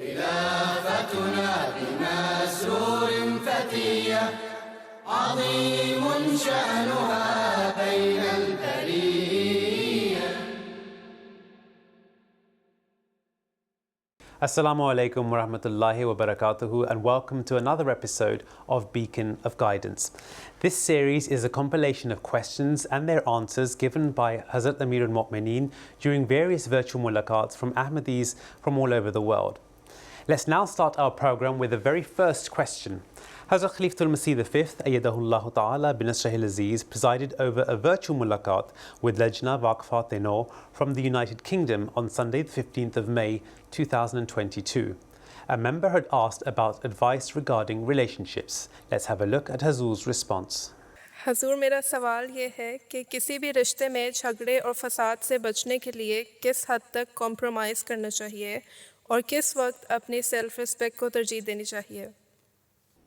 خلافتنا بمسرور فتية عظيم شأنها بين البرية. Assalamu alaikum wa rahmatullahi wa barakatuhu, and welcome to another episode of Beacon of Guidance. This series is a compilation of questions and their answers given by Hazrat Mirza during various virtual mulaqats from Ahmadis from all over the world. Let's now start our program with the very first question. Hazrat Khalifatul-Masih V, Ayyadahullah Ta'ala bin Nasrihil Aziz, presided over a virtual mulaqat with Lajna Waqfat Noor from the United Kingdom on Sunday the 15th of May 2022. A member had asked about advice regarding relationships. Let's have a look at Hazur's response. حضور میرا سوال یہ ہے کہ کسی بھی رشتے میں جھگڑے اور فساد سے بچنے کے لیے کس حد تک کمپرومائز کرنا چاہیے اور کس وقت اپنی سیلف ریسپیکٹ کو ترجیح دینی چاہیے؟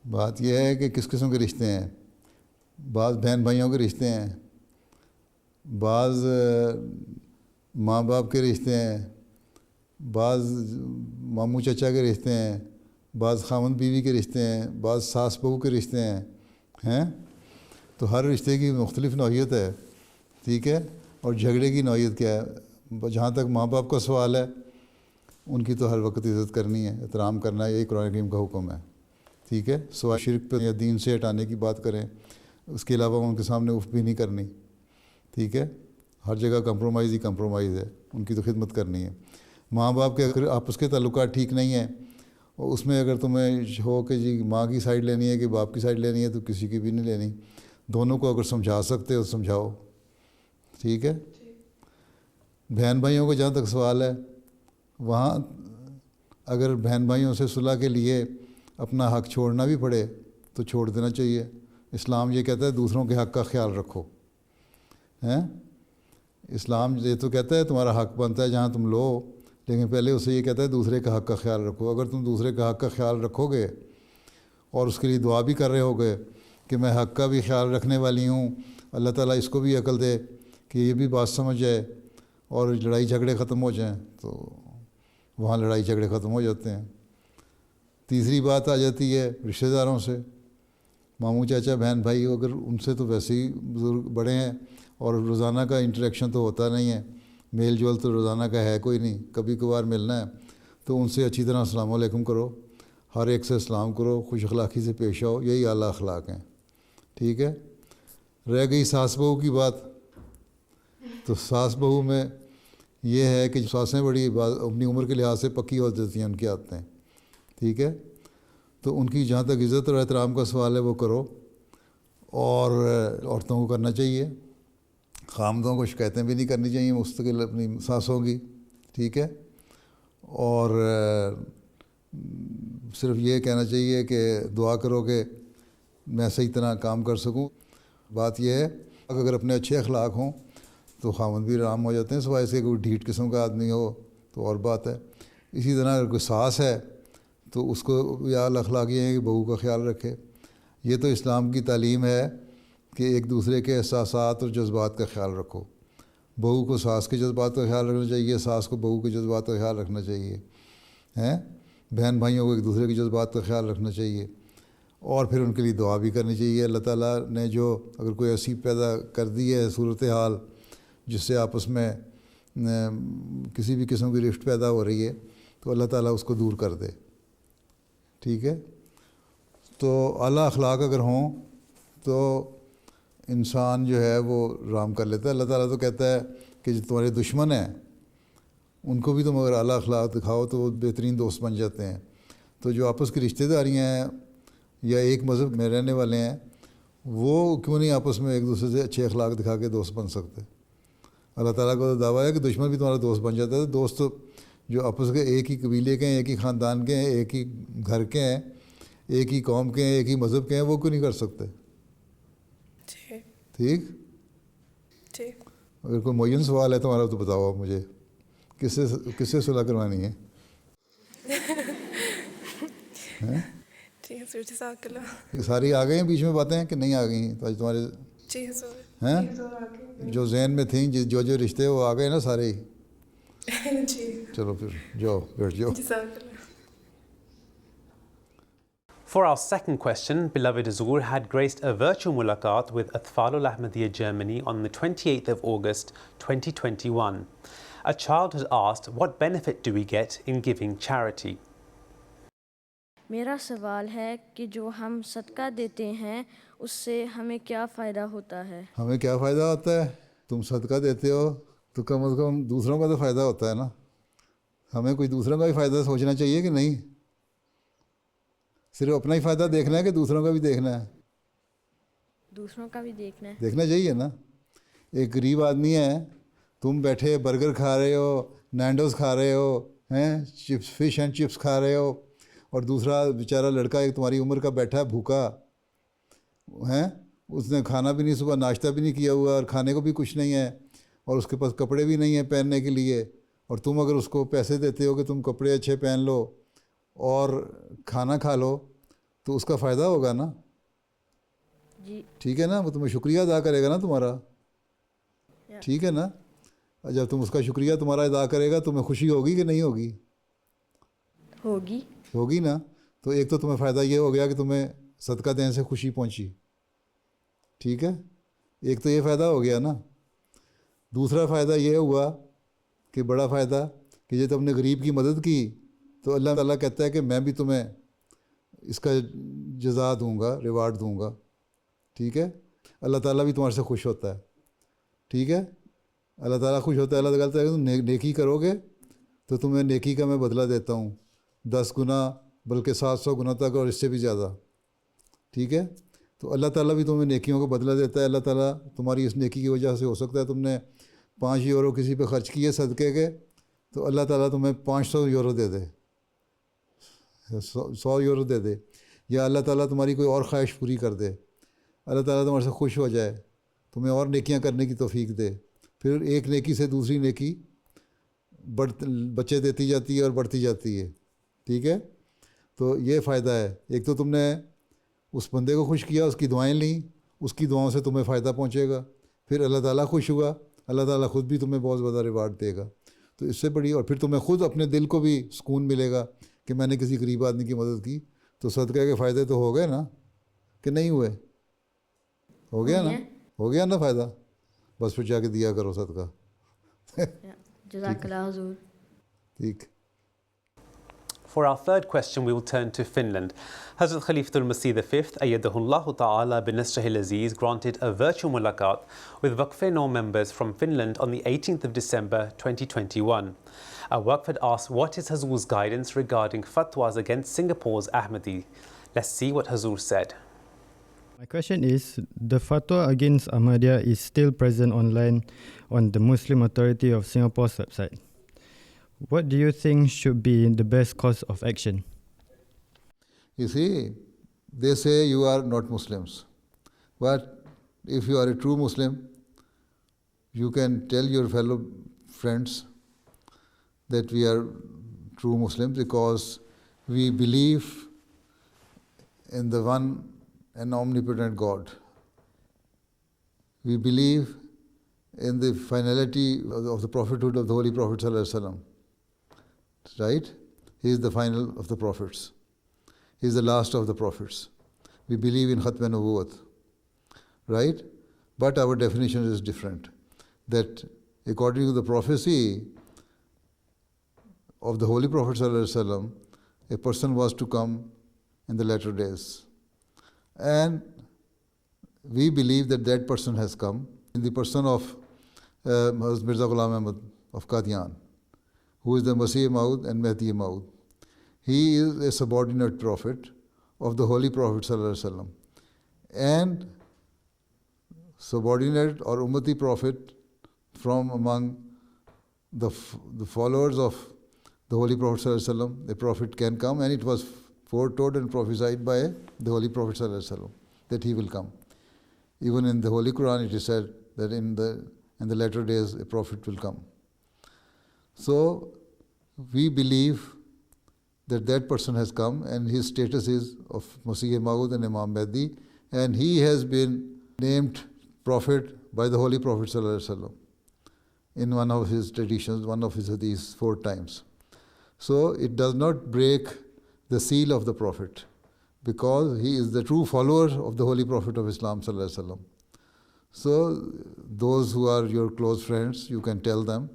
بات یہ ہے کہ کس قسم کے رشتے ہیں. بعض بہن بھائیوں کے رشتے ہیں، بعض ماں باپ کے رشتے ہیں، بعض ماموں چچا کے رشتے ہیں، بعض خاوند بیوی کے رشتے ہیں، بعض ساس بہو کے رشتے ہیں. تو ہر رشتے کی مختلف نوعیت ہے، ٹھیک ہے. اور جھگڑے کی نوعیت کیا ہے؟ جہاں تک ماں باپ کا سوال ہے، ان کی تو ہر وقت عزت کرنی ہے، احترام کرنا ہے، یہی قرآن کریم کا حکم ہے، ٹھیک ہے. سوائے شرک پہ یا دین سے ہٹانے کی بات کریں، اس کے علاوہ ان کے سامنے اف بھی نہیں کرنی، ٹھیک ہے. ہر جگہ کمپرومائز ہی کمپرومائز ہے، ان کی تو خدمت کرنی ہے. ماں باپ کے اگر آپس کے تعلقات ٹھیک نہیں ہیں، اور اس میں اگر تمہیں ہو کہ جی ماں کی سائڈ لینی ہے کہ باپ کی سائڈ لینی ہے، تو کسی کی بھی نہیں لینی. دونوں کو اگر سمجھا سکتے ہو سمجھاؤ، ٹھیک ہے. بہن بھائیوں کا جہاں تک سوال ہے، وہاں اگر بہن بھائیوں سے صلح کے لیے اپنا حق چھوڑنا بھی پڑے تو چھوڑ دینا چاہیے. اسلام یہ کہتا ہے دوسروں کے حق کا خیال رکھو. اسلام یہ تو کہتا ہے تمہارا حق بنتا ہے جہاں تم لو، لیکن پہلے اسے یہ کہتا ہے دوسرے کا حق کا خیال رکھو. اگر تم دوسرے کا حق کا خیال رکھو گے اور اس کے لیے دعا بھی کر رہے ہوگے کہ میں حق کا بھی خیال رکھنے والی ہوں، اللہ تعالیٰ اس کو بھی عقل دے کہ یہ بھی بات سمجھ جائے اور لڑائی جھگڑے ختم ہو جائیں، تو وہاں لڑائی جھگڑے ختم ہو جاتے ہیں. تیسری بات آ جاتی ہے رشتہ داروں سے. ماموں چاچا بہن بھائی اگر ان سے تو ویسے ہی بزرگ بڑے ہیں اور روزانہ کا انٹریکشن تو ہوتا نہیں ہے، میل جول تو روزانہ کا ہے کوئی نہیں، کبھی کبھار ملنا ہے، تو ان سے اچھی طرح السلام علیکم کرو، ہر ایک سے سلام کرو، خوش اخلاقی سے پیش آؤ، یہی اعلیٰ اخلاق ہیں، ٹھیک ہے. رہ گئی ساس بہو کی بات، تو ساس بہو میں یہ ہے کہ ساسیں بڑی اپنی عمر کے لحاظ سے پکی ہو جاتی ہیں ان کی عادتیں، ٹھیک ہے. تو ان کی جہاں تک عزت اور احترام کا سوال ہے وہ کرو، اور عورتوں کو کرنا چاہیے. خامدوں کو شکایتیں بھی نہیں کرنی چاہیے مستقل اپنی ساسوں کی، ٹھیک ہے. اور صرف یہ کہنا چاہیے کہ دعا کرو کہ میں صحیح طرح کام کر سکوں. بات یہ ہے اگر اپنے اچھے اخلاق ہوں تو خامد بھی آرام ہو جاتے ہیں، سوائے سے کوئی ڈھیٹ قسم کا آدمی ہو تو اور بات ہے. اسی طرح اگر کوئی ساس ہے تو اس کو یا اخلاق یہ ہے کہ بہو کا خیال رکھے. یہ تو اسلام کی تعلیم ہے کہ ایک دوسرے کے احساسات اور جذبات کا خیال رکھو. بہو کو ساس کے جذبات کا خیال رکھنا چاہیے، ساس کو بہو کے جذبات کا خیال رکھنا چاہیے، بہن بھائیوں کو ایک دوسرے کے جذبات کا خیال رکھنا چاہیے، اور پھر ان کے لیے دعا بھی کرنی چاہیے. اللہ تعالیٰ نے جو اگر کوئی ایسی پیدا کر دی ہے صورتحال جس سے آپس میں کسی بھی قسم کی رفت پیدا ہو رہی ہے، تو اللہ تعالیٰ اس کو دور کر دے، ٹھیک ہے. تو اعلیٰ اخلاق اگر ہوں تو انسان جو ہے وہ آرام کر لیتا ہے. اللہ تعالیٰ تو کہتا ہے کہ جو تمہارے دشمن ہیں ان کو بھی تم اگر اعلیٰ اخلاق دکھاؤ تو وہ بہترین دوست بن جاتے ہیں. تو جو آپس کی رشتہ داریاں ہیں یا ایک مذہب میں رہنے والے ہیں، وہ کیوں نہیں آپس میں ایک دوسرے سے اچھے اخلاق دکھا کے دوست بن سکتے؟ اللہ تعالیٰ کا تو دعویٰ ہے کہ دشمن بھی تمہارا دوست بن جاتا ہے. دوست جو آپس کے ایک ہی قبیلے کے ہیں، ایک ہی خاندان کے ہیں، ایک ہی گھر کے ہیں، ایک ہی قوم کے ہیں، ایک ہی مذہب کے ہیں، وہ کیوں نہیں کر سکتے؟ ٹھیک. اگر کوئی معین سوال ہے تمہارا تو بتاؤ مجھے، کس سے صلح کروانی ہے؟ ساری آ گئی ہیں بیچ میں باتیں کہ نہیں آ گئی ہیں؟ تو آج تمہارے ہیں جو ذہن میں تھیں جو رشتے وہ آ گئے نا سارے ہی. چلو پھر جاؤ بیٹھ جاؤ. For our second question, beloved Hazur had graced a virtual mulaqat with Atfalul-Ahmadiyya Germany on the 28th of August 2021. A child has asked, what benefit do we get in giving charity? میرا سوال ہے کہ جو ہم صدقہ دیتے ہیں اس سے ہمیں کیا فائدہ ہوتا ہے؟ ہمیں کیا فائدہ ہوتا ہے؟ تم صدقہ دیتے ہو تو کم از کم دوسروں کا تو فائدہ ہوتا ہے نا. ہمیں کوئی دوسروں کا بھی فائدہ سوچنا چاہیے کہ نہیں؟ صرف اپنا ہی فائدہ دیکھنا ہے کہ دوسروں کا بھی دیکھنا ہے؟ دوسروں کا بھی دیکھنا ہے. دیکھنا چاہیے نا. ایک غریب آدمی ہے, تم بیٹھے برگر کھا رہے ہو, نینڈوز کھا رہے ہو, چپس فش اینڈ چپس کھا رہے ہو, اور دوسرا بیچارہ لڑکا ایک تمہاری عمر کا بیٹھا ہے بھوکا ہے, اس نے کھانا بھی نہیں, صبح ناشتہ بھی نہیں کیا ہوا اور کھانے کو بھی کچھ نہیں ہے, اور اس کے پاس کپڑے بھی نہیں ہیں پہننے کے لیے, اور تم اگر اس کو پیسے دیتے ہو کہ تم کپڑے اچھے پہن لو اور کھانا کھا لو تو اس کا فائدہ ہوگا نا. جی ٹھیک ہے نا, وہ تمہیں شکریہ ادا کرے گا نا تمہارا. ٹھیک ہے نا. جب تم اس کا شکریہ تمہارا ادا کرے گا تمہیں خوشی ہوگی کہ نہیں ہوگی؟ ہوگی. ہوگی نا. تو ایک تو تمہیں فائدہ یہ ہو گیا کہ تمہیں صدقہ دینے سے خوشی پہنچی. ٹھیک ہے, ایک تو یہ فائدہ ہو گیا نا. دوسرا فائدہ یہ ہوا کہ بڑا فائدہ کہ جب تم نے غریب کی مدد کی تو اللہ تعالیٰ کہتا ہے کہ میں بھی تمہیں اس کا جزا دوں گا, ریوارڈ دوں گا. ٹھیک ہے, اللہ تعالیٰ بھی تمہارے سے خوش ہوتا ہے. ٹھیک ہے, اللہ تعالیٰ خوش ہوتا ہے. اللہ تعالیٰ کہتا ہے کہ تم نیکی کرو گے تو تمہیں نیکی کا میں بدلہ دیتا ہوں 10 گنا بلکہ 700 گنا تک اور اس سے بھی زیادہ. ٹھیک ہے, تو اللہ تعالیٰ بھی تمہیں نیکیوں کو بدلہ دیتا ہے. اللہ تعالیٰ تمہاری اس نیکی کی وجہ سے ہو سکتا ہے تم نے 5 یورو کسی پہ خرچ کیے صدقے کے, تو اللہ تعالیٰ تمہیں 500 یورو دے دے, 100 یورو دے دے, یا اللہ تعالیٰ تمہاری کوئی اور خواہش پوری کر دے. اللہ تعالیٰ تمہارے سے خوش ہو جائے, تمہیں اور نیکیاں کرنے کی توفیق دے. پھر ایک نیکی سے دوسری نیکی بچے دیتی جاتی ہے اور بڑھتی جاتی ہے. ٹھیک ہے, تو یہ فائدہ ہے. ایک تو تم نے اس بندے کو خوش کیا, اس کی دعائیں لیں, اس کی دعاؤں سے تمہیں فائدہ پہنچے گا. پھر اللہ تعالیٰ خوش ہوا, اللہ تعالیٰ خود بھی تمہیں بہت زیادہ ریوارڈ دے گا. تو اس سے بڑی, اور پھر تمہیں خود اپنے دل کو بھی سکون ملے گا کہ میں نے کسی غریب آدمی کی مدد کی. تو صدقہ کے فائدے تو ہو گئے نا کہ نہیں ہوئے؟ ہو گیا نا, ہو گیا نا فائدہ. بس پھر جا کے دیا کرو صدقہ. جزاک اللہ حضور. ٹھیک. For our third question, we will turn to Finland. Hazrat Khalifatul-Masih V, Ayyadahullah Ta'ala bin Nasrihil Aziz, granted a virtual mulaqat with Waqf Noor members from Finland on the 18th of December 2021. Our Waqf had asked, what is Hazur's guidance regarding fatwas against Singapore's Ahmadi? Let's see what Hazur said. My question is, the fatwa against Ahmadiyya is still present online on the Muslim Authority of Singapore's website. What do you think should be the best course of action? You see, they say you are not Muslims. But if you are a true Muslim, you can tell your fellow friends that we are true Muslims because we believe in the one and omnipotent God. We believe in the finality of the prophethood of the Holy Prophet Sallallahu Alaihi Wasallam. Right? He is the final of the prophets. He is the last of the prophets. We believe in Khatm Nubuwwat. Right? But our definition is different. That according to the prophecy of the Holy Prophet Sallallahu Alaihi Wasallam, a person was to come in the latter days. And we believe that that person has come in the person of Hazrat Mirza Ahmad of Qadian, who is the Masih Maud and Mahdi Maud. He is a subordinate prophet of the Holy Prophet Sallallahu Alaihi Wasallam, and subordinate or Ummati prophet from among the followers of the Holy Prophet Sallallahu Alaihi Wasallam. A prophet can come, and it was foretold and prophesied by the Holy Prophet Sallallahu Alaihi Wasallam that he will come. Even in the Holy Quran it is said that in the latter days a prophet will come. So we believe that that person has come, and his status is of Masih Maud and Imam Mahdi, and he has been named prophet by the Holy Prophet Sallallahu Alaihi Wasallam in one of his traditions, one of his hadiths 4 times. So it does not break the seal of the prophet. because he is the true follower of the Holy Prophet of Islam sallallahu alaihi wasallam. So those who are your close friends, you can tell them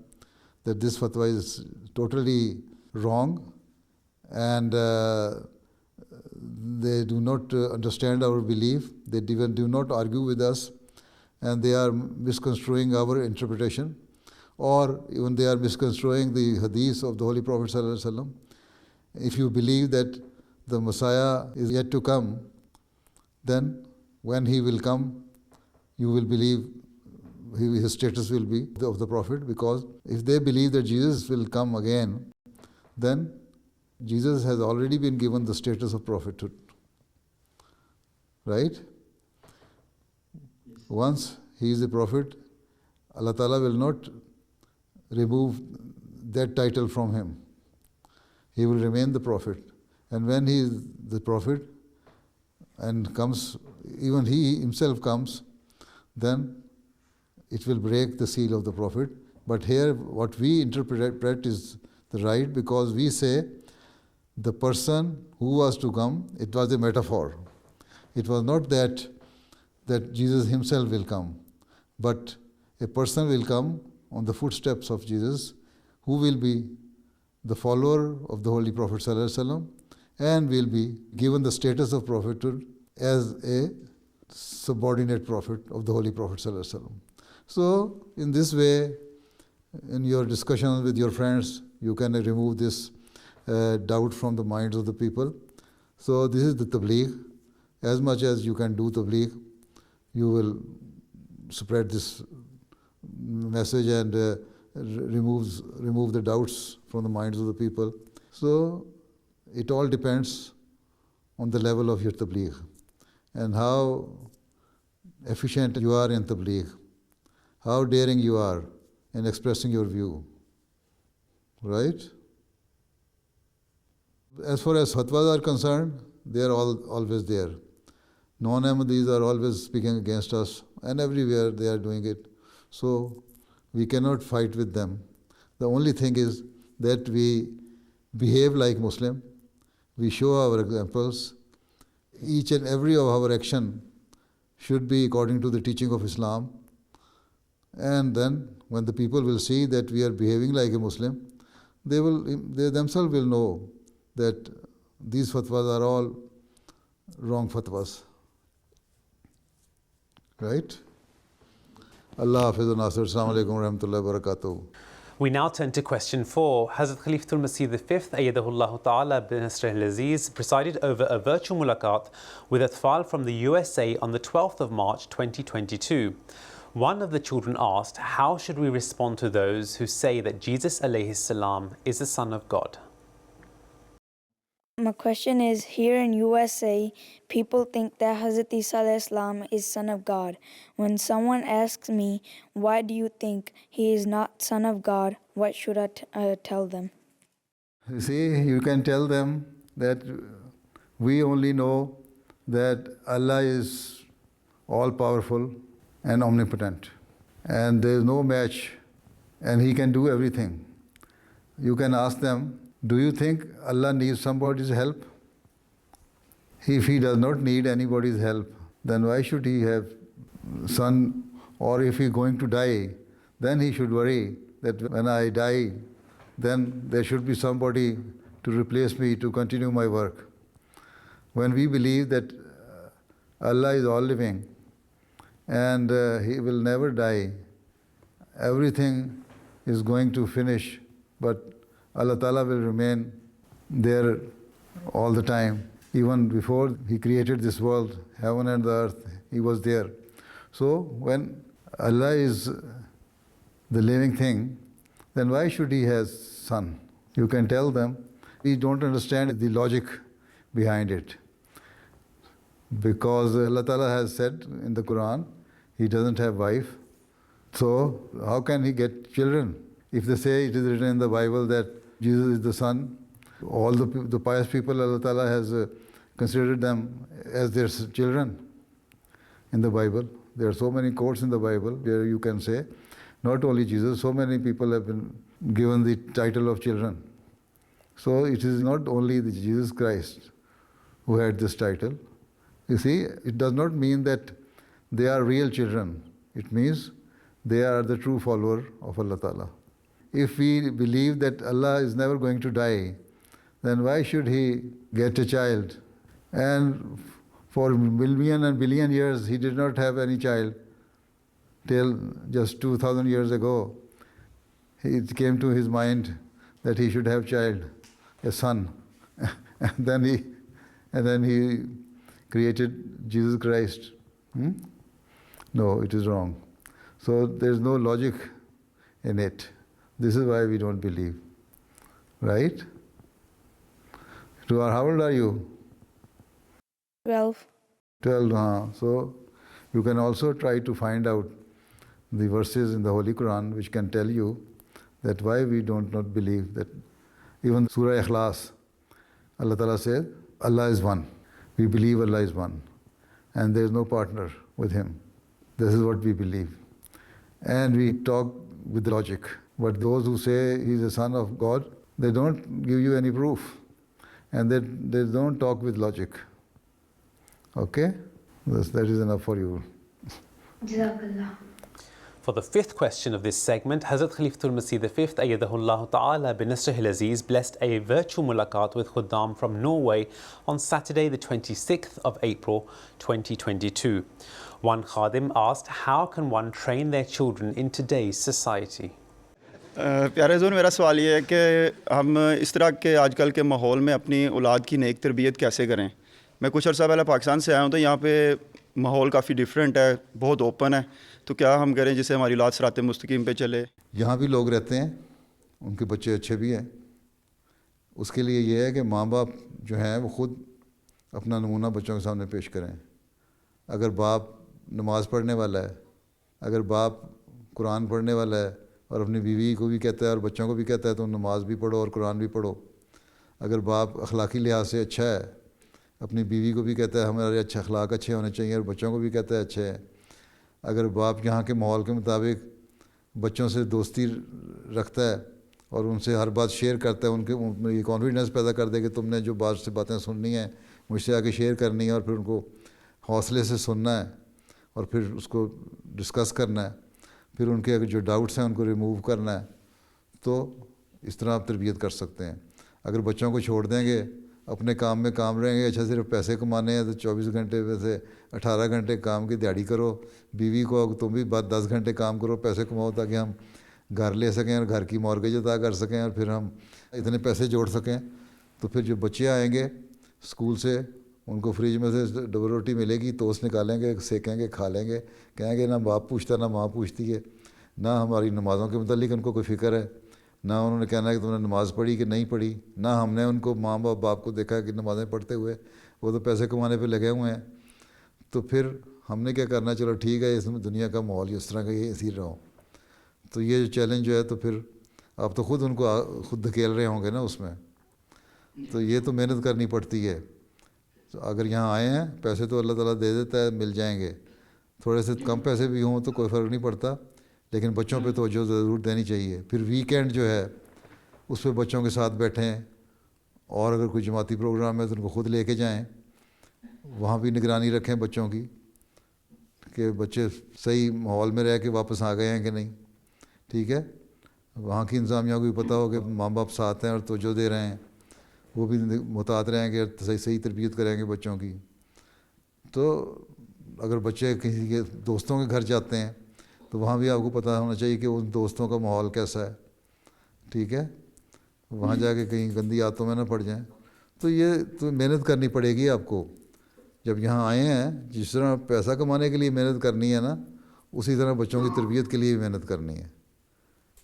that this fatwa is totally wrong, and they do not understand our belief. They even do not argue with us, and they are misconstruing our interpretation, or even they are misconstruing the hadith of the Holy Prophet sallallahu alaihi wasallam. If you believe that the Messiah is yet to come, then when he will come, you will believe his status will be of the Prophet, because if they believe that Jesus will come again, then Jesus has already been given the status of prophethood. Right? Once he is a prophet, Allah Ta'ala will not remove that title from him. He will remain the prophet. And when he is the prophet and comes, even he himself comes, then it will break the seal of the prophet. But here what we interpret is the right, because we say the person who was to come, it was a metaphor. It was not that Jesus himself will come, but a person will come on the footsteps of Jesus, who will be the follower of the Holy Prophet sallallahu alaihi wasallam, and will be given the status of prophethood as a subordinate prophet of the Holy Prophet sallallahu alaihi wasallam. So in this way, in your discussions with your friends, you can remove this doubt from the minds of the people. So this is the tabligh. As much as you can do tabligh, you will spread this message and remove the doubts from the minds of the people. So it all depends on the level of your tabligh and how efficient you are in tabligh, how daring you are in expressing your view. Right? As far as fatwas are concerned, they are always there. Non-Ahmadis are always speaking against us, and everywhere they are doing it. So we cannot fight with them. The only thing is that we behave like Muslim, we show our examples. Each and every of our action should be according to the teaching of Islam. And then when the people will see that we are behaving like a Muslim, they themselves will know that these fatwas are all wrong fatwas. Right? Allah Hafiz wa Nasir. Assalamu alaikum wa rahmatullahi wa barakatuh. We now turn to question 4. Hazrat Khalifatul-Masih V, Ayyadahullah Ta'ala bin Nasr al-Aziz, presided over a virtual mulaqat with Atfal from the USA on the 12th of March 2022. One of the children asked, how should we respond to those who say that Jesus alayhi salam is the Son of God? My question is, here in USA, people think that Hazrat Isa alayhi salam is Son of God. When someone asks me, why do you think he is not Son of God, what should I tell them? You see, you can tell them that we only know that Allah is all-powerful and omnipotent, and there is no match, and He can do everything. You can ask them, do you think Allah needs somebody's help? If He does not need anybody's help, then why should He have son? Or if He is going to die, then He should worry that when I die, then there should be somebody to replace me to continue my work. When we believe that Allah is all-living and He will never die, everything is going to finish, but Allah Ta'ala will remain there all the time. Even before He created this world, heaven and the earth, He was there. So when Allah is the living thing, then why should He have son? You can tell them, we don't understand the logic behind it. Because Allah Ta'ala has said in the Quran, He doesn't have wife. So how can He get children? If they say it is written in the Bible that Jesus is the Son, all the pious people, Allah Ta'ala has considered them as their children in the Bible. There are so many quotes in the Bible where you can say, not only Jesus, so many people have been given the title of children. So it is not only the Jesus Christ who had this title. You see, it does not mean that they are real children. It means they are the true follower of Allah Ta'ala. If we believe that Allah is never going to die, then why should he get a child? And for million and billion years, he did not have any child. Till just 2000 years ago, it came to his mind that he should have child, a son. and then he created Jesus Christ. No, it is wrong. So there's no logic in it. This is why we don't believe. Right? How old are you? 12. 12, So you can also try to find out the verses in the Holy Quran which can tell you that why we don't not believe that. Even Surah Ikhlas, Allah Ta'ala says, Allah is one. We believe Allah is one. And there is no partner with Him. This is what we believe. And we talk with logic. But those who say He is a son of God, they don't give you any proof. And they don't talk with logic. Okay? That is enough for you. Jazakallah. For the fifth question of this segment, Hazrat Khalifatul-Masih V, Ayyadahullah Ta'ala bin Nasrihil Aziz, blessed a virtual mulaqat with Khuddam from Norway on Saturday the 26th of April 2022. One Khadim asked, how can one train their children in today's society? پیارے حضور میرا سوال یہ ہے کہ ہم اس طرح کے آج کل کے ماحول میں اپنی اولاد کی نیک تربیت کیسے کریں. میں کچھ عرصہ پہلے پاکستان سے آیا ہوں تو یہاں پہ ماحول کافی ڈیفرنٹ ہے, بہت اوپن ہے, تو کیا ہم کریں جس سے ہماری اولاد صراط مستقیم پہ چلے. یہاں بھی لوگ رہتے ہیں, ان کے بچے اچھے بھی ہیں. اس کے لیے یہ ہے کہ ماں باپ جو ہیں وہ خود اپنا نمونہ بچوں کے سامنے پیش کریں. اگر باپ نماز پڑھنے والا ہے, اگر باپ قرآن پڑھنے والا ہے اور اپنی بیوی کو بھی کہتا ہے اور بچوں کو بھی کہتا ہے تو نماز بھی پڑھو اور قرآن بھی پڑھو. اگر باپ اخلاقی لحاظ سے اچھا ہے, اپنی بیوی کو بھی کہتا ہے ہمارے اچھے اخلاق اچھے ہونے چاہیے اور بچوں کو بھی کہتا ہے اچھے ہیں. اگر باپ یہاں کے ماحول کے مطابق بچوں سے دوستی رکھتا ہے اور ان سے ہر بات شیئر کرتا ہے, ان کے یہ کانفیڈنس پیدا کر دے کہ تم نے جو بات سے باتیں سننی ہیں مجھ سے آ کے شیئر کرنی ہے, اور پھر ان کو حوصلے سے سننا ہے اور پھر اس کو ڈسکس کرنا ہے, پھر ان کے جو ڈاؤٹس ہیں ان کو ریموو کرنا ہے, تو اس طرح آپ تربیت کر سکتے ہیں. اگر بچوں کو چھوڑ دیں گے اپنے کام میں کام رہیں گے, اچھا صرف پیسے کمانے ہیں تو 24 گھنٹے میں سے 18 گھنٹے کام کی دیہڑی کرو, بیوی کو تم بھی 10 گھنٹے کام کرو, پیسے کماؤ تاکہ ہم گھر لے سکیں اور گھر کی مورگیج ادا کر سکیں اور پھر ہم اتنے پیسے جوڑ سکیں, تو پھر جو بچے آئیں گے اسکول سے ان کو فریج میں سے ڈبل روٹی ملے گی, توست نکالیں گے, سیکیں گے, کھا لیں گے, کہیں گے نہ باپ پوچھتا نہ ماں پوچھتی ہے, نہ ہماری نمازوں کے متعلق ان کو کوئی فکر ہے, نہ انہوں نے کہنا ہے کہ تم نے نماز پڑھی کہ نہیں پڑھی, نہ ہم نے ان کو ماں باپ کو دیکھا کہ نمازیں پڑھتے ہوئے, وہ تو پیسے کمانے پہ لگے ہوئے ہیں. تو پھر ہم نے کیا کرنا, چلو ٹھیک ہے اس میں دنیا کا ماحول اس طرح کا یہ اسی رہو. تو یہ جو چیلنج جو ہے تو پھر آپ تو خود ان کو خود دھکیل رہے ہوں گے نا اس میں, تو یہ تو محنت کرنی پڑتی ہے. تو اگر یہاں آئے ہیں پیسے تو اللہ تعالیٰ دے دیتا ہے, مل جائیں گے, تھوڑے سے کم پیسے بھی ہوں تو کوئی فرق نہیں پڑتا, لیکن بچوں پہ توجہ ضرور دینی چاہیے. پھر ویکینڈ جو ہے اس پہ بچوں کے ساتھ بیٹھیں, اور اگر کوئی جماعتی پروگرام ہے تو ان کو خود لے کے جائیں, وہاں بھی نگرانی رکھیں بچوں کی کہ بچے صحیح ماحول میں رہ کے واپس آ گئے ہیں کہ نہیں. ٹھیک ہے, وہاں کی انتظامیہ کو بھی پتہ ہو کہ ماں باپ ساتھ ہیں اور توجہ دے رہے ہیں, وہ بھی محتاط رہیں کہ صحیح تربیت کریں گے بچوں کی. تو اگر بچے کسی کے دوستوں کے گھر جاتے ہیں تو وہاں بھی آپ کو پتہ ہونا چاہیے کہ ان دوستوں کا ماحول کیسا ہے. ٹھیک ہے, وہاں جا کے کہیں گندی عادتوں میں نہ پڑ جائیں. تو یہ تو محنت کرنی پڑے گی آپ کو. جب یہاں آئے ہیں جس طرح پیسہ کمانے کے لیے محنت کرنی ہے نا, اسی طرح بچوں کی تربیت کے لیے بھی محنت کرنی ہے.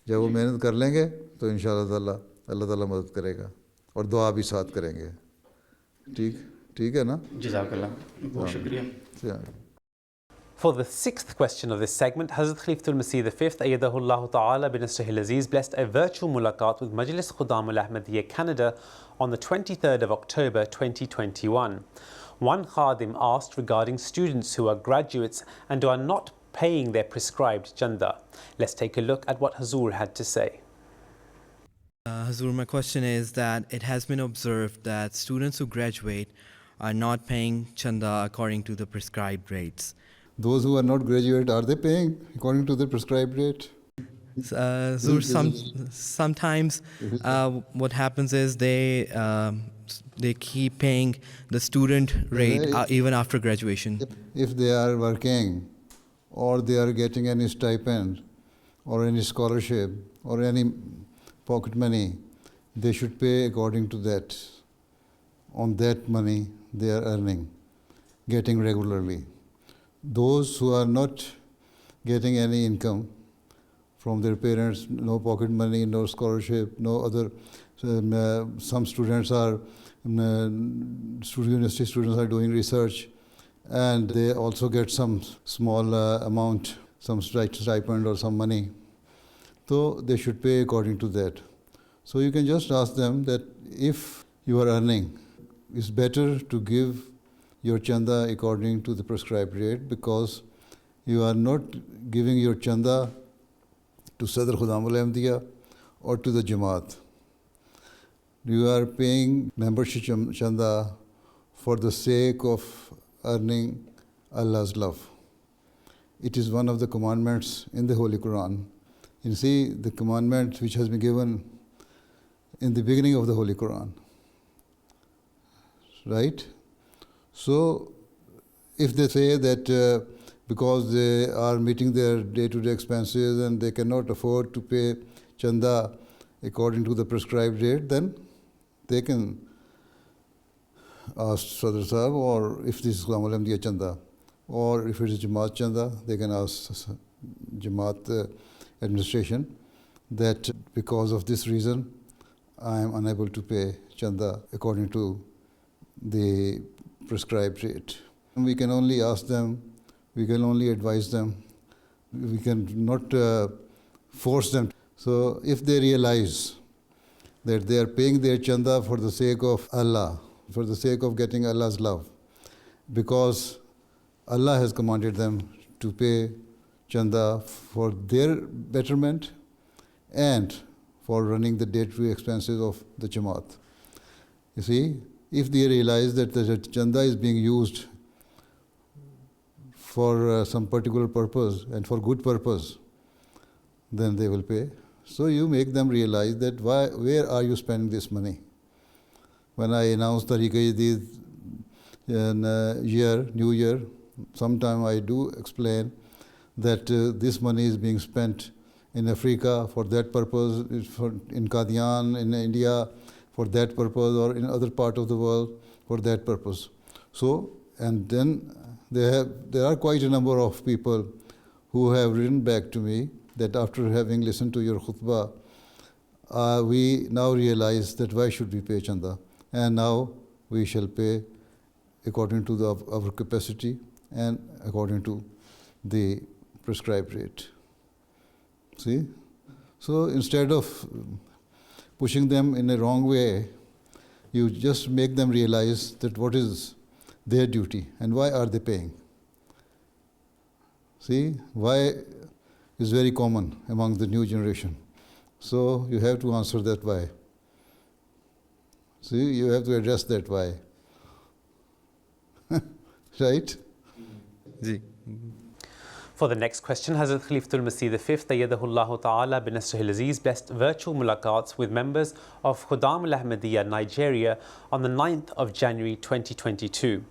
جب وہ محنت کر لیں گے تو انشاءاللہ تعالیٰ اللہ تعالیٰ مدد کرے گا اور دعا بھی ساتھ کریں گے. ٹھیک ہے نا. جزاک اللہ, بہت شکریہ. For the sixth question of this segment, Hazrat Khalifatul-Masih V, Ayyadahullah Ta'ala bin Nasrihil Aziz, blessed a virtual mulaqat with Majlis Khuddam al-Ahmadiyya Canada on the 23rd of October 2021. One Khadim asked regarding students who are graduates and are not paying their prescribed chanda. Let's take a look at what Hazur had to say. Hazur, my question is that it has been observed that students who graduate are not paying chanda according to the prescribed rates. Those who are not graduate, are they paying according to the prescribed rate? Zur, sometimes what happens is they keep paying the student rate even after graduation. If they are working or they are getting any stipend or any scholarship or any pocket money, they should pay according to that, on that money they are earning, getting regularly. Those who are not getting any income from their parents, no pocket money, no scholarship, no other, some students are, university students are doing research, and they also get some small amount, some stipend or some money. So they should pay according to that. So you can just ask them that if you are earning, it's better to give your chanda according to the prescribed rate, because you are not giving your chanda to Sadr Khudamul Ahmadiyya or to the Jamaat. You are paying membership chanda for the sake of earning Allah's love. It is one of the commandments in the Holy Quran. You see, the commandment which has been given in the beginning of the Holy Quran. Right? So, if they say that because they are meeting their day-to-day expenses and they cannot afford to pay chanda according to the prescribed rate, then they can ask Sadr Sahib, or if this is Khudamul Ahmadiyya chanda, or if it is Jamaat chanda, they can ask Jamaat administration that because of this reason, I am unable to pay chanda according to the prescribed rate. And we can only ask them, we can only advise them, we can not force them. So if they realize that they are paying their chanda for the sake of Allah, for the sake of getting Allah's love, because Allah has commanded them to pay chanda for their betterment and for running the day-to-day expenses of the Jamaat. You see, if they realize that the chanda is being used for some particular purpose and for good purpose, then they will pay. So you make them realize that where are you spending this money? When I announced Tariqa-e-Jadid New Year, sometime I do explain that this money is being spent in Africa for that purpose, in Qadian, in India, for that purpose, or in other part of the world for that purpose. So, and then there are quite a number of people who have written back to me that after having listened to your khutbah, we now realize that why should we pay chanda? And now we shall pay according to our capacity and according to the prescribed rate. See? So instead of pushing them in a wrong way, you just make them realize that what is their duty and why are they paying. See, why is very common among the new generation. So you have to answer that why. See, you have to address that why. Right? For the next question, Hazrat Khalifatul-Masih V, Ayyadahullahu Ta'ala bin Nasrihil Aziz, blessed virtual mulaqats with members of Khudamul Ahmadiyya, Nigeria on the 9th of January 2022.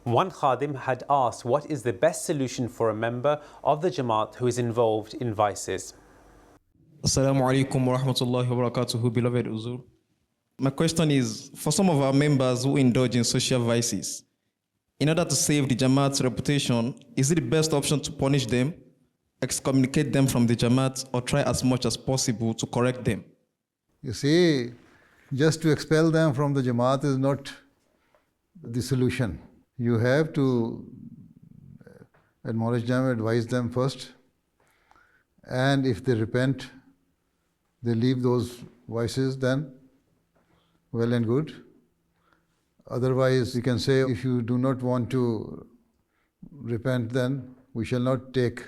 One Khadim had asked, what is the best solution for a member of the Jamaat who is involved in vices? Assalamu alaikum wa rahmatullahi wa barakatuhu, beloved Uzur. My question is, for some of our members who indulge in social vices, in order to save the Jamaat's reputation, is it the best option to punish them, excommunicate them from the Jamaat, or try as much as possible to correct them? You see, just to expel them from the Jamaat is not the solution. You have to acknowledge them, advise them first, and if they repent, they leave those vices, then well and good. Otherwise, you can say, if you do not want to repent, then we shall not take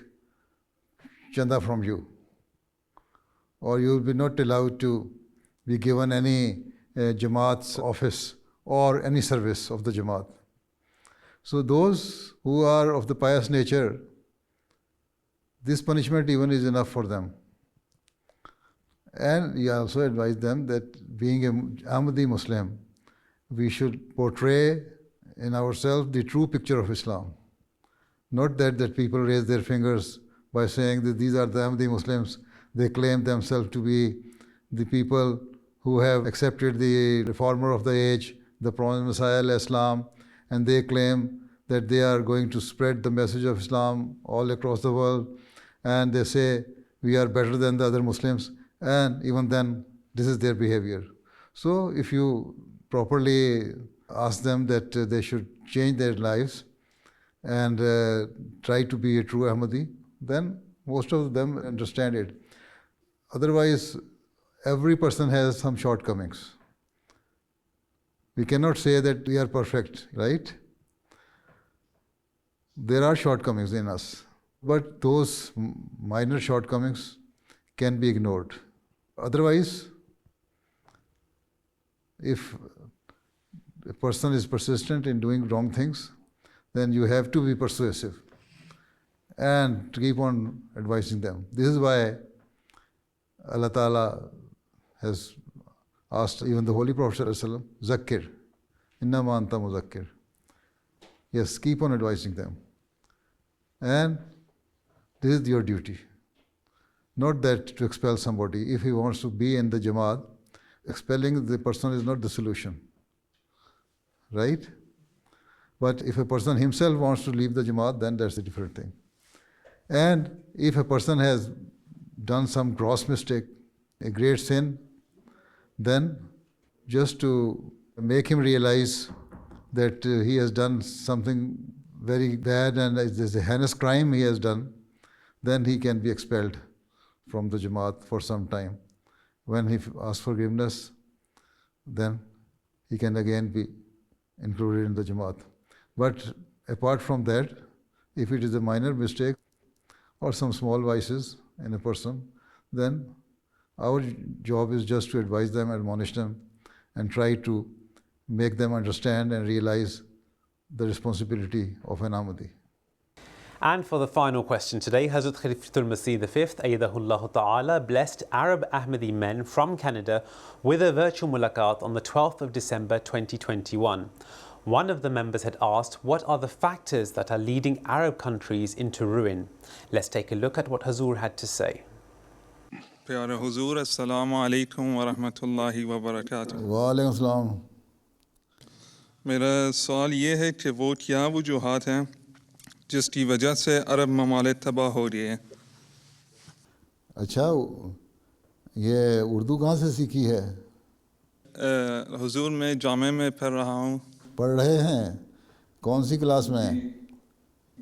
chanda from you. Or you will be not allowed to be given any Jamaat's office or any service of the Jamaat. So those who are of the pious nature, this punishment even is enough for them. And he also advised them that being an Ahmadi Muslim, we should portray in ourselves the true picture of Islam. Not that people raise their fingers by saying that these are the Ahmadi Muslims. They claim themselves to be the people who have accepted the reformer of the age, the promised Messiah Islam, and they claim that they are going to spread the message of Islam all across the world, and they say we are better than the other Muslims, and even then this is their behavior. So if you properly ask them that they should change their lives and try to be a true Ahmadi, then most of them understand it. Otherwise, every person has some shortcomings. We cannot say that we are perfect, right? There are shortcomings in us, but those minor shortcomings can be ignored. Otherwise, if a person is persistent in doing wrong things, then you have to be persuasive and to keep on advising them. This is why Allah Ta'ala has asked even the Holy Prophet ﷺ, Zakkir, innama anta muzakkir. Yes, keep on advising them. And this is your duty. Not that to expel somebody. If he wants to be in the Jamaat, expelling the person is not the solution. Right? But if a person himself wants to leave the Jamaat, then that's a different thing. And if a person has done some gross mistake, a great sin, then just to make him realize that he has done something very bad and there's a heinous crime he has done, then he can be expelled from the Jamaat for some time. When he asks forgiveness, then he can again be included in the Jamaat. But apart from that, if it is a minor mistake or some small vices in a person, then our job is just to advise them, admonish them, and try to make them understand and realize the responsibility of an Ahmadi. And for the final question today, Hazrat Khalifatul-Masih V, Ayyadahullah Ta'ala, blessed Arab Ahmadi men from Canada with a virtual mulaqat on the 12th of December 2021. One of the members had asked, what are the factors that are leading Arab countries into ruin? Let's take a look at what Hazur had to say. प्यारे हुजूर अस्सलाम वालेकुम व रहमतुल्लाहि व बरकातुहू। वालेकुम सलाम। मेरा सवाल ये है कि वो क्या वजूहात हैं जिसकी वजह से अरब ममालिक तबाह हो रही है। अच्छा, ये उर्दू कहाँ से सीखी है? हुजूर मैं जामे में पढ़ रहा हूँ। पढ़ रहे हैं? कौन सी क्लास में?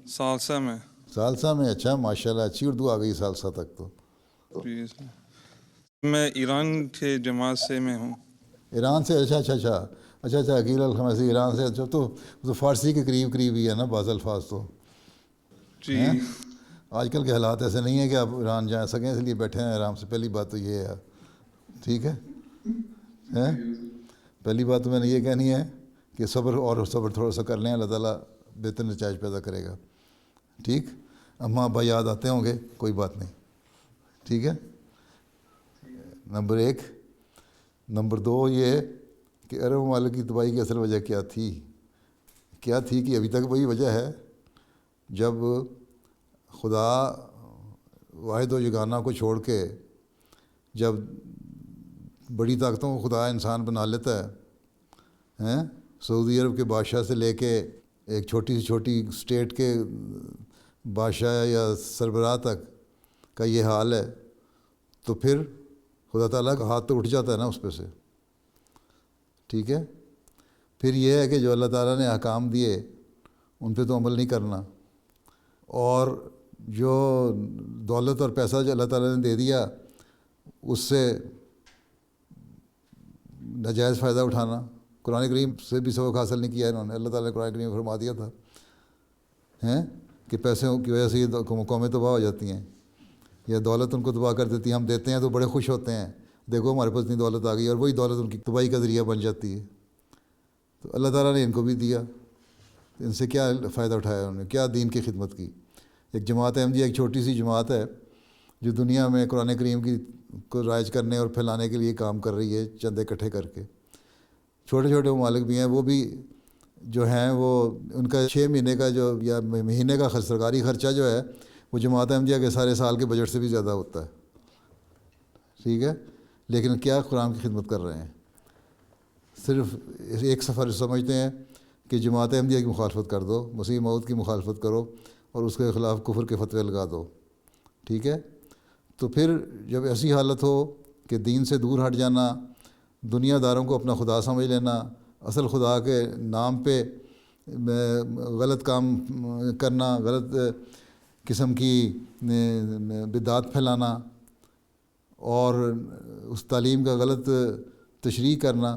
सालसा में। सालसा में? अच्छा, माशाल्लाह, अच्छी उर्दू आ गई सालसा तक तो। मैं ईरान के जमात से मैं हूँ। ईरान से? अच्छा, अकील अल-खमसी ईरान से। अच्छा, तो फारसी के करीब ही है ना बाज़ अल्फाज तो। जी। आजकल के हालात ऐसे नहीं है कि आप ईरान जा सकें, इसलिए बैठे हैं आराम से। पहली बात तो ये है, ठीक है? पहली बात तो मैंने ये कहनी है कि सब्र थोड़ा सा कर लें, अल्लाह ताला बेहतर नतीजा पैदा करेगा। ठीक? अम्मा अब्बा याद आते होंगे, कोई बात नहीं, ठीक है? नंबर 1। नंबर 2 ये कि अरब ममालिक की तबाही की असल वजह क्या थी कि अभी तक वही वजह है, जब खुदा वाहिद व यगाना को छोड़ के जब बड़ी ताकतों को खुदा इंसान बना लेता है, सऊदी अरब के बादशाह से लेके एक छोटी से छोटी स्टेट के बादशाह या सरबराह तक का ये हाल है, तो फिर खुदा ताला का हाथ तो उठ जाता है ना उस पे से। ठीक है? फिर ये है कि जो अल्लाह ताला ने अहकाम दिए उन पे तो अमल नहीं करना, और जो दौलत और पैसा जो अल्लाह ताला ने दे दिया उससे नाजायज़ फ़ायदा उठाना। कुरान करीम से भी सबक हासिल नहीं किया इन्होंने। अल्लाह ताला ने कुरान करीम में फरमा दिया था कि पैसों की वजह से ये कौमें तबाह हो जाती हैं, या दौलत उनको तबाह कर देती है। हम देते हैं तो बड़े खुश होते हैं, देखो हमारे पास इतनी दौलत आ गई, और वही दौलत उनकी तबाही का ज़रिया बन जाती है। تو اللہ تعالیٰ نے ان کو بھی دیا، ان سے کیا فائدہ اٹھایا انہوں نے، کیا دین کی خدمت کی. ایک جماعت احمدیہ ایک چھوٹی سی جماعت ہے جو دنیا میں قرآن کریم کی کو رائج کرنے اور پھیلانے کے لیے کام کر رہی ہے چندے اکٹھے کر کے. چھوٹے چھوٹے ممالک بھی ہیں، وہ بھی جو ہیں وہ ان کا 6 مہینے کا جو یا مہینے کا سرکاری خرچہ جو ہے وہ جماعت احمدیہ کے سارے سال کے بجٹ سے بھی زیادہ ہوتا ہے. ٹھیک ہے، لیکن کیا قرآن کی خدمت کر رہے ہیں. صرف ایک سفر سمجھتے ہیں کہ جماعت احمدیہ کی مخالفت کر دو، مسیح موعود کی مخالفت کرو اور اس کے خلاف کفر کے فتوے لگا دو. ٹھیک ہے، تو پھر جب ایسی حالت ہو کہ دین سے دور ہٹ جانا، دنیا داروں کو اپنا خدا سمجھ لینا، اصل خدا کے نام پہ غلط کام کرنا، غلط قسم کی بدعات پھیلانا اور اس تعلیم کا غلط تشریح کرنا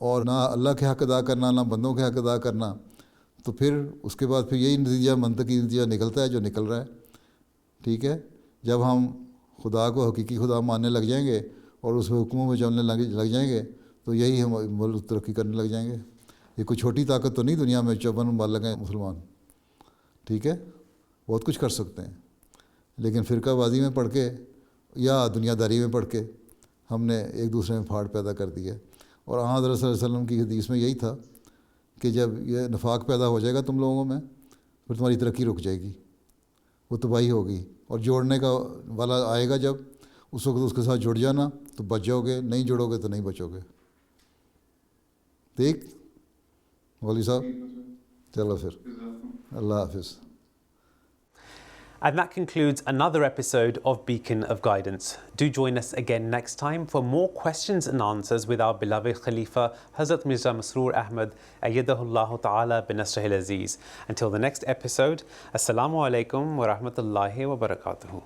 اور نہ اللہ کے حق ادا کرنا نہ بندوں کے حق ادا کرنا، تو پھر اس کے بعد پھر یہی نتیجہ منطقی نتیجہ نکلتا ہے جو نکل رہا ہے. ٹھیک ہے، جب ہم خدا کو حقیقی خدا ماننے لگ جائیں گے اور اس حکموں میں چلنے لگ جائیں گے تو یہی ہم ملک ترقی کرنے لگ جائیں گے. یہ کوئی چھوٹی طاقت تو نہیں دنیا میں 54 ممالک ہیں مسلمان. ٹھیک ہے، بہت کچھ کر سکتے ہیں، لیکن فرقہ بازی میں پڑھ کے یا دنیا داری میں پڑھ کے ہم نے ایک دوسرے میں پھاڑ پیدا کر دی ہے. اور حضرت صلی اللہ علیہ وسلم کی حدیث میں یہی تھا کہ جب یہ نفاق پیدا ہو جائے گا تم لوگوں میں، پھر تمہاری ترقی رک جائے گی، وہ تباہی ہوگی. اور جوڑنے کا والا آئے گا جب، اس وقت اس کے ساتھ جڑ جانا تو بچ جاؤ گے، نہیں جڑو گے تو نہیں بچو گے. ٹھیک مولوی صاحب، چلو پھر اللہ حافظ. And that concludes another episode of Beacon of Guidance. Do join us again next time for more questions and answers with our beloved Khalifa, Hazrat Mirza Masroor Ahmad, ayyadahullahu ta'ala bin Nasrihil Aziz. Until the next episode, Assalamu alaikum wa rahmatullahi wa barakatuhu.